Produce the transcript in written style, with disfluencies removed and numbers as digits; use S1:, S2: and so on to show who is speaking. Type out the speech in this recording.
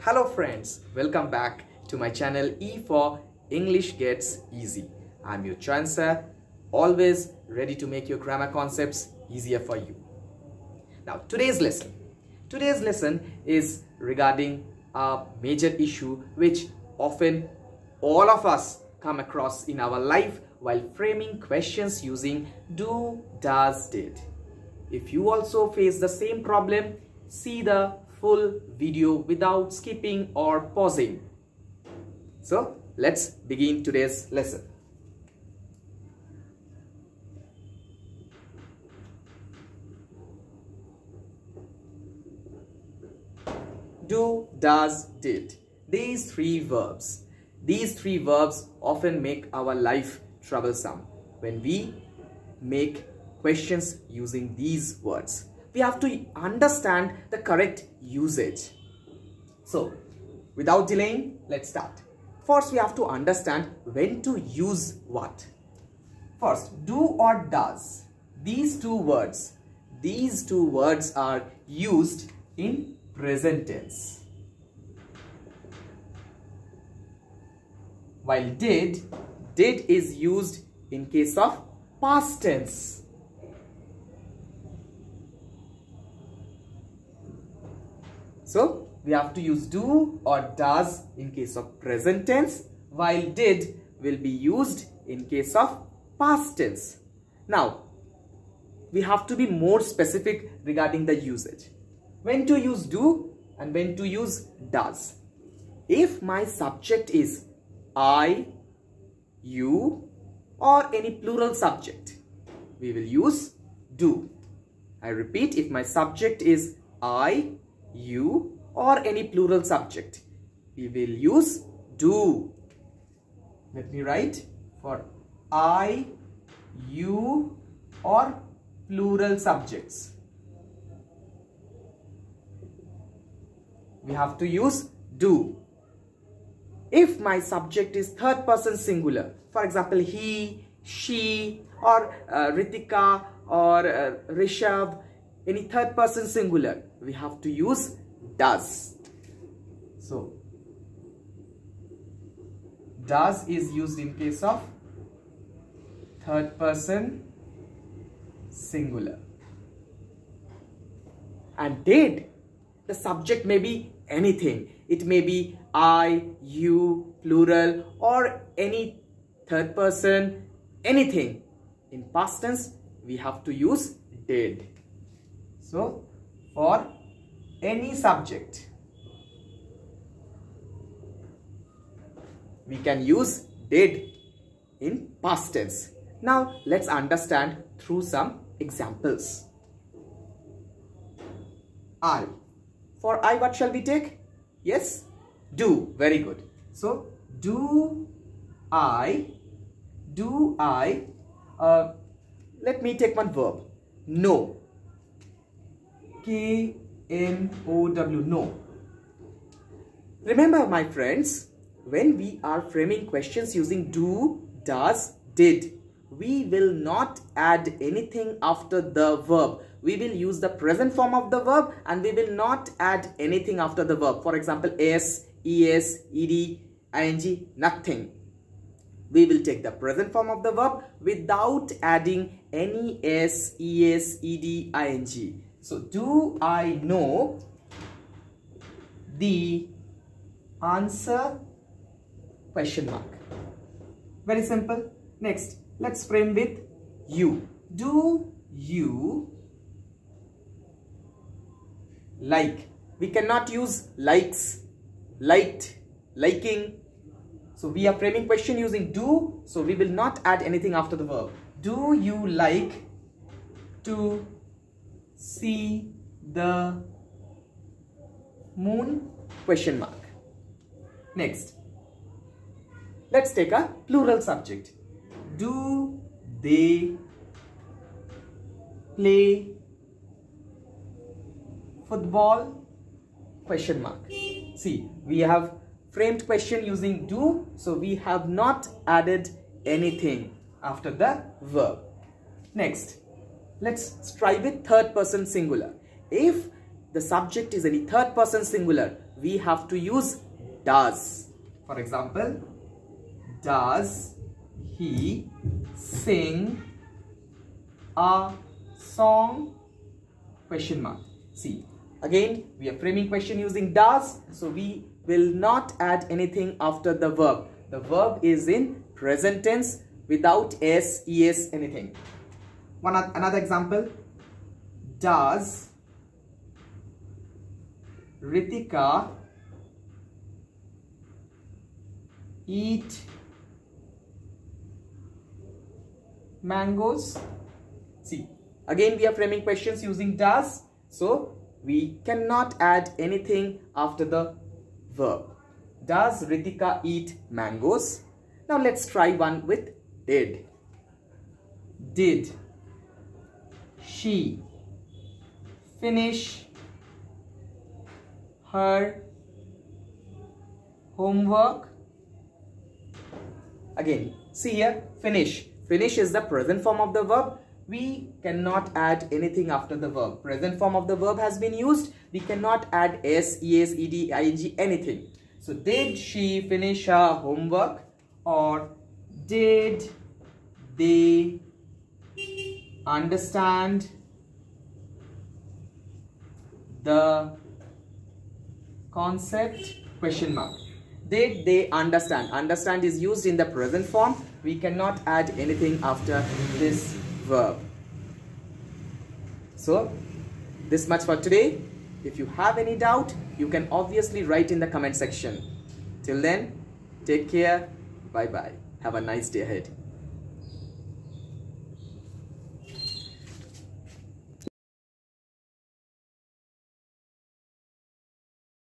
S1: Hello friends, welcome back to my channel E for English Gets Easy. I'm your Chancer, always ready to make your grammar concepts easier for you. Now today's lesson is regarding a major issue which often all of us come across in our life while framing questions using do, does, did. If you also face the same problem, see the full video without skipping or pausing. So let's begin today's lesson. Do, does, did. These three verbs often make our life troublesome. When we make questions using these words, we have to understand the correct usage. So without delaying, let's start. First, we have to understand when to use what. First, do or does. These two words are used in present tense, while did is used in case of past tense. So we have to use do or does in case of present tense, while did will be used in case of past tense. Now we have to be more specific regarding the usage. When to use do and when to use does. If my subject is I, you, or any plural subject, we will use do. I repeat, if my subject is I, you, or any plural subject, we will use do. Let me write for I, you, or plural subjects. We have to use do. If my subject is third person singular, for example he, she, or Ritika, or Rishabh, any third person singular, we have to use does. So does is used in case of third person singular. And did, the subject may be anything. It may be I, you, plural, or any third person, anything. In past tense, we have to use did. So for any subject, we can use did in past tense. Now let's understand through some examples. I. For I, what shall we take? Yes, do. Very good. So do I, let me take one verb. Know. K-N-O-W, know. Remember my friends, when we are framing questions using do, does, did, we will not add anything after the verb. We will use the present form of the verb and we will not add anything after the verb. For example, s, es, ed, ing, nothing. We will take the present form of the verb without adding any s, es, ed, ing. So, do I know the answer? Question mark. Very simple. Next, let's frame with you. Do you like? We cannot use likes, liked, liking. So we are framing question using do. So we will not add anything after the verb. Do you like to see the moon? Question mark. Next, let's take a plural subject. Do they play football? Question mark. See, we have framed question using do, so we have not added anything after the verb. Next, let's try with third person singular. If the subject is any third person singular, we have to use does. For example, does he sing a song? Question mark. See, again we are framing question using does, so we will not add anything after the verb. The verb is in present tense without s, es, anything. Another example, does Ritika eat mangoes? See, again we are framing questions using does, so we cannot add anything after the verb. Does Ritika eat mangoes? Now let's try one with did. Did she finish her homework? Again, see here, finish. Finish is the present form of the verb. We cannot add anything after the verb. Present form of the verb has been used. We cannot add s, es, ed, ing, anything. So, did she finish her homework, or did they understand the concept? Question mark. Did they understand? Understand is used in the present form. We cannot add anything after this verb. So, this much for today. If you have any doubt, you can obviously write in the comment section. Till then, take care. Bye bye. Have a nice day ahead.